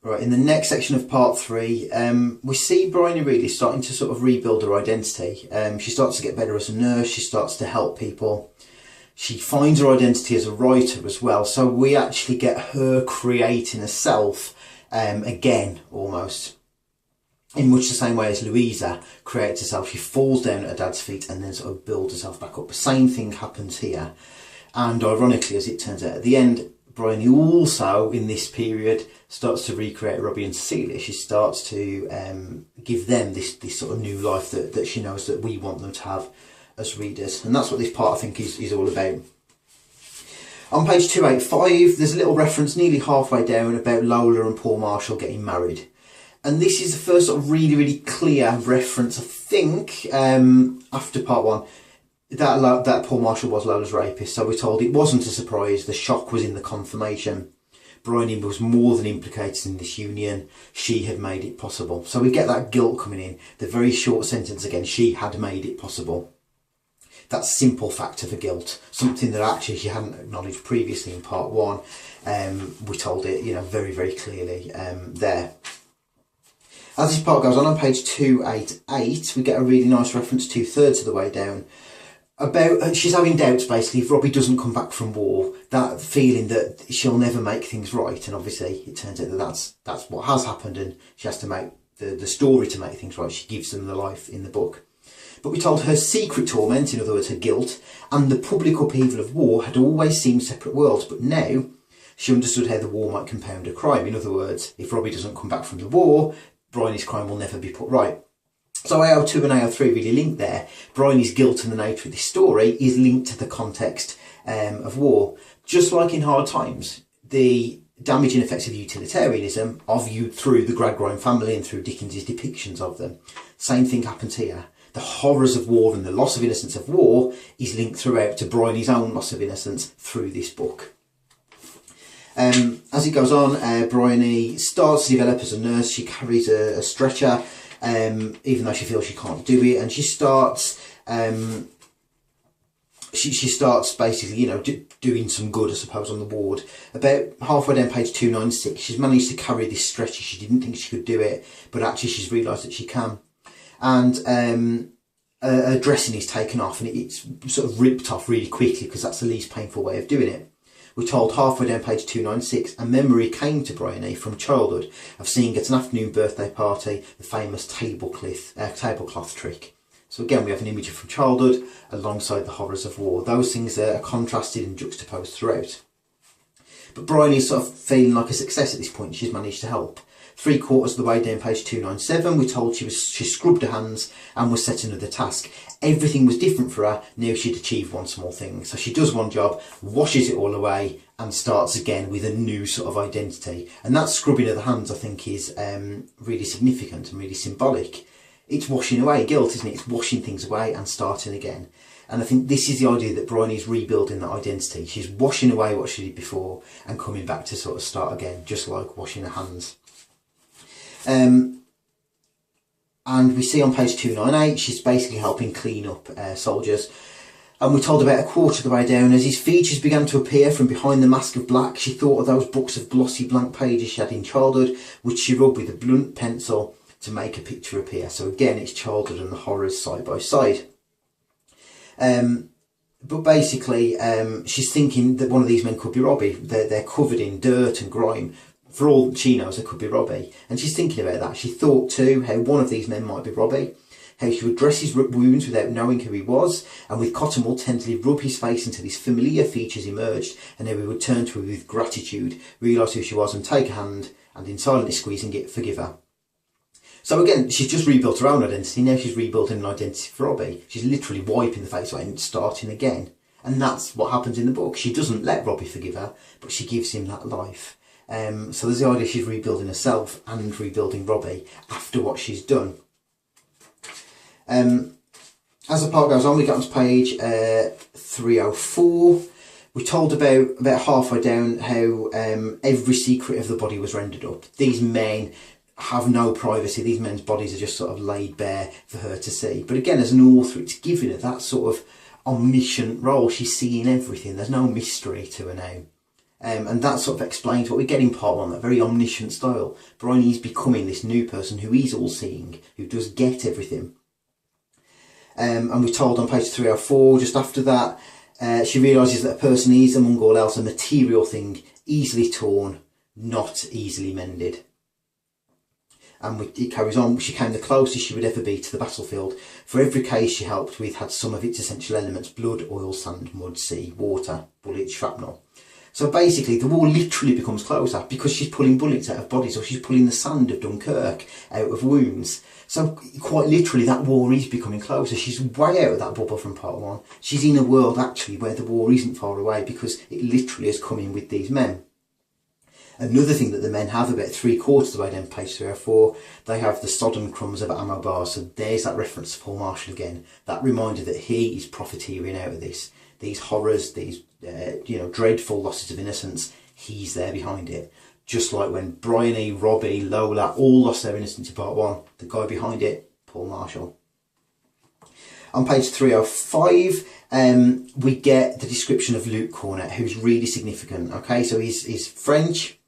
Right, in the next section of part 3, we see Bryony really starting to sort of rebuild her identity. She starts to get better as a nurse, she starts to help people. She finds her identity as a writer as well, so we actually get her creating a self again, almost. In much the same way as Louisa creates herself. She falls down at her dad's feet and then sort of builds herself back up. The same thing happens here. And ironically, as it turns out at the end, Bryony also, in this period, starts to recreate Robbie and Cecilia. She starts to give them this sort of new life that she knows that we want them to have as readers. And that's what this part, I think, is all about. On page 285, there's a little reference nearly halfway down about Lola and Paul Marshall getting married. And this is the first sort of really clear reference, I think, after part 1, that Paul Marshall was Lola's rapist. So we're told it wasn't a surprise, the shock was in the confirmation. Bryony was more than implicated in this union, she had made it possible. So we get that guilt coming in, the very short sentence again, she had made it possible. That simple fact of a guilt, something that actually she hadn't acknowledged previously in part 1. We told it, very clearly there. As this part goes on page 288, we get a really nice reference 2/3 of the way down about she's having doubts basically if Robbie doesn't come back from war, that feeling that she'll never make things right, and obviously it turns out that that's what has happened, and she has to make the story to make things right. She gives them the life in the book. But we told her secret torment, in other words her guilt, and the public upheaval of war had always seemed separate worlds, but now she understood how the war might compound a crime. In other words, if Robbie doesn't come back from the war, Bryony's crime will never be put right. So AO2 and AO3 really link there. Bryony's guilt and the nature of this story is linked to the context of war. Just like in Hard Times, the damaging effects of utilitarianism are viewed through the Gradgrind family and through Dickens's depictions of them. Same thing happens here. The horrors of war and the loss of innocence of war is linked throughout to Bryony's own loss of innocence through this book. As it goes on, Bryony starts to develop as a nurse. She carries a stretcher, even though she feels she can't do it, and she starts she starts basically, doing some good, I suppose, on the ward. About halfway down page 296, she's managed to carry this stretcher. She didn't think she could do it, but actually she's realised that she can. And her dressing is taken off, and it's sort of ripped off really quickly because that's the least painful way of doing it. We're told halfway down page 296, a memory came to Bryony from childhood of seeing at an afternoon birthday party the famous tablecloth trick. So again, we have an image from childhood alongside the horrors of war. Those things are contrasted and juxtaposed throughout. But Bryony is sort of feeling like a success at this point. She's managed to help. 3/4 of the way down page 297, we're told she scrubbed her hands and was set another task. Everything was different for her. Now she'd achieved one small thing. So she does one job, washes it all away, and starts again with a new sort of identity. And that scrubbing of the hands, I think, is really significant and really symbolic. It's washing away guilt, isn't it? It's washing things away and starting again. And I think this is the idea that Bryony's rebuilding that identity. She's washing away what she did before and coming back to sort of start again, just like washing her hands. And we see on page 298, she's basically helping clean up soldiers. And we're told about 1/4 of the way down, as his features began to appear from behind the mask of black, she thought of those books of glossy blank pages she had in childhood, which she rubbed with a blunt pencil to make a picture appear. So again, it's childhood and the horrors side by side. But basically, she's thinking that one of these men could be Robbie. They're covered in dirt and grime. For all she knows, it could be Robbie. And she's thinking about that. She thought too how one of these men might be Robbie, how she would dress his wounds without knowing who he was, and with cotton wool tenderly rub his face until his familiar features emerged, and then we would turn to her with gratitude, realise who she was and take her hand, and in silently squeezing it, forgive her. So again, she's just rebuilt her own identity. Now she's rebuilding an identity for Robbie. She's literally wiping the face away and starting again. And that's what happens in the book. She doesn't let Robbie forgive her, but she gives him that life. So there's the idea she's rebuilding herself and rebuilding Robbie after what she's done. As the part goes on, we get onto page 304. We're told about halfway down how every secret of the body was rendered up. These men have no privacy. These men's bodies are just sort of laid bare for her to see. But again, as an author, it's giving her that sort of omniscient role. She's seeing everything. There's no mystery to her now. And that sort of explains what we get in part 1, that very omniscient style. Bryony's becoming this new person who is all-seeing, who does get everything. And we're told on page 304, just after that, she realises that a person is, among all else, a material thing, easily torn, not easily mended. And it carries on, she came the closest she would ever be to the battlefield. For every case she helped with had some of its essential elements: blood, oil, sand, mud, sea, water, bullets, shrapnel. So basically the war literally becomes closer because she's pulling bullets out of bodies, or she's pulling the sand of Dunkirk out of wounds. So quite literally that war is becoming closer. She's way out of that bubble from part 1. She's in a world actually where the war isn't far away because it literally has come in with these men. Another thing that the men have, about 3/4 of the way down page 304, they have the sodden crumbs of ammo bars. So there's that reference to Paul Marshall again. That reminder that he is profiteering out of this. These horrors, these dreadful losses of innocence, he's there behind it. Just like when Bryony, Robbie, Lola all lost their innocence in part 1, the guy behind it, Paul Marshall. On page 305, we get the description of Luke Cornet, who's really significant. Okay, so he's French,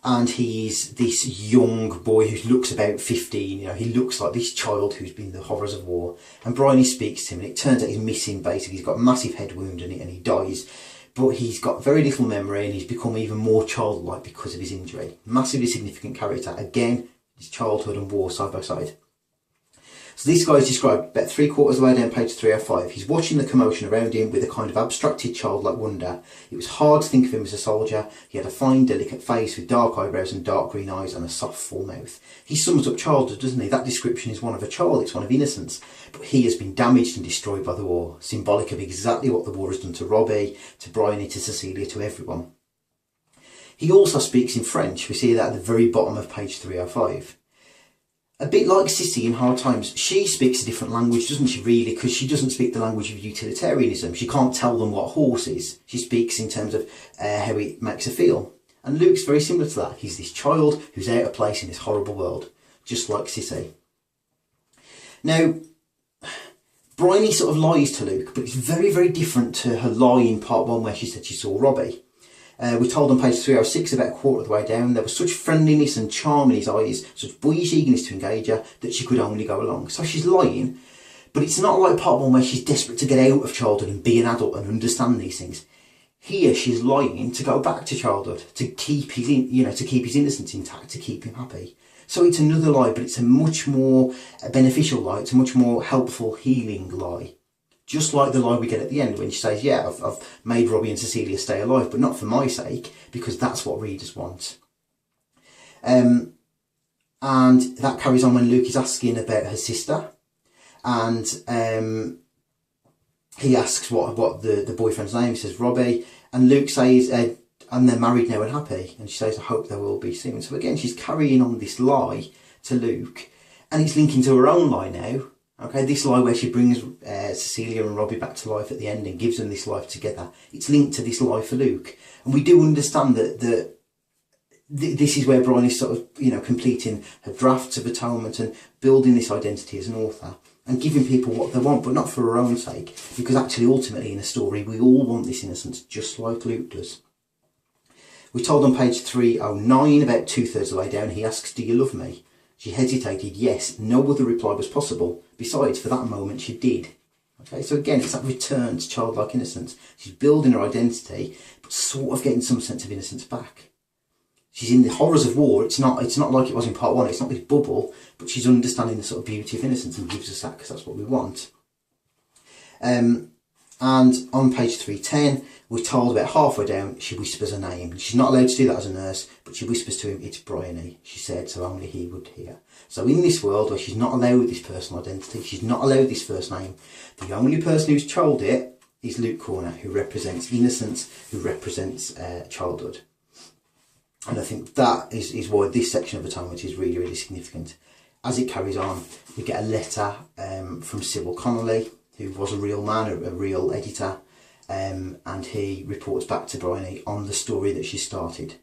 and he's this young boy who looks about 15. He looks like this child who's been the horrors of war. And Bryony speaks to him, and it turns out he's missing. Basically, he's got a massive head wound, and he dies. But he's got very little memory, and he's become even more childlike because of his injury. Massively significant character. Again, his childhood and war side by side. So this guy is described about 3/4 of the way down page 305. He's watching the commotion around him with a kind of abstracted childlike wonder. It was hard to think of him as a soldier. He had a fine, delicate face with dark eyebrows and dark green eyes and a soft, full mouth. He sums up childhood, doesn't he? That description is one of a child, it's one of innocence. But he has been damaged and destroyed by the war, symbolic of exactly what the war has done to Robbie, to Bryony, to Cecilia, to everyone. He also speaks in French. We see that at the very bottom of page 305. A bit like Sissy in Hard Times, she speaks a different language, doesn't she, really, because she doesn't speak the language of utilitarianism. She can't tell them what a horse is. She speaks in terms of how it makes her feel. And Luke's very similar to that. He's this child who's out of place in this horrible world, just like Sissy. Now, Bryony sort of lies to Luke, but it's very, very different to her lie in part 1 where she said she saw Robbie. We're told on page 306, about 1/4 of the way down, there was such friendliness and charm in his eyes, such boyish eagerness to engage her, that she could only go along. So she's lying, but it's not like part 1 where she's desperate to get out of childhood and be an adult and understand these things. Here she's lying to go back to childhood, to keep his innocence intact, to keep him happy. So it's another lie, but it's a much more beneficial lie. It's a much more helpful, healing lie. Just like the lie we get at the end when she says, yeah, I've made Robbie and Cecilia stay alive, but not for my sake, because that's what readers want. And that carries on when Luke is asking about her sister. And he asks what the boyfriend's name. He says, Robbie. And Luke says, and they're married now and happy. And she says, I hope they will be soon. So again, she's carrying on this lie to Luke. And it's linking to her own lie now. Okay, this lie where she brings Cecilia and Robbie back to life at the end and gives them this life together. It's linked to this lie for Luke. And we do understand that this is where Bryony is sort of, completing her drafts of Atonement and building this identity as an author and giving people what they want, but not for her own sake. Because actually, ultimately, in a story, we all want this innocence, just like Luke does. We're told on page 309, about 2/3 of the way down, he asks, do you love me? She hesitated, yes, no other reply was possible. Besides, for that moment, she did. Okay, so again, it's that return to childlike innocence. She's building her identity, but sort of getting some sense of innocence back. She's in the horrors of war. It's not like it was in part 1. It's not this bubble, but she's understanding the sort of beauty of innocence and gives us that because that's what we want. And on page 310, we're told about halfway down, she whispers her name. She's not allowed to do that as a nurse, but she whispers to him, it's Bryony. She said, so only he would hear. So in this world where she's not allowed this personal identity, she's not allowed this first name, the only person who's told it is Luke Cornet, who represents innocence, who represents childhood. And I think that is why this section of Atonement is really, really significant. As it carries on, we get a letter from Sybil Connolly, who was a real man, a real editor, and he reports back to Bryony on the story that she started.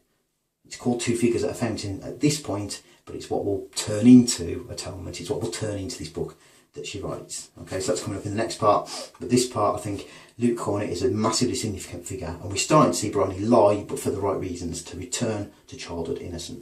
It's called Two Figures at a Fountain at this point, but it's what will turn into Atonement. It's what will turn into this book. that she writes. Okay, so that's coming up in the next part. But this part, I think Luke Cornett is a massively significant figure, and we're starting to see Bryony lie, but for the right reasons, to return to childhood innocence.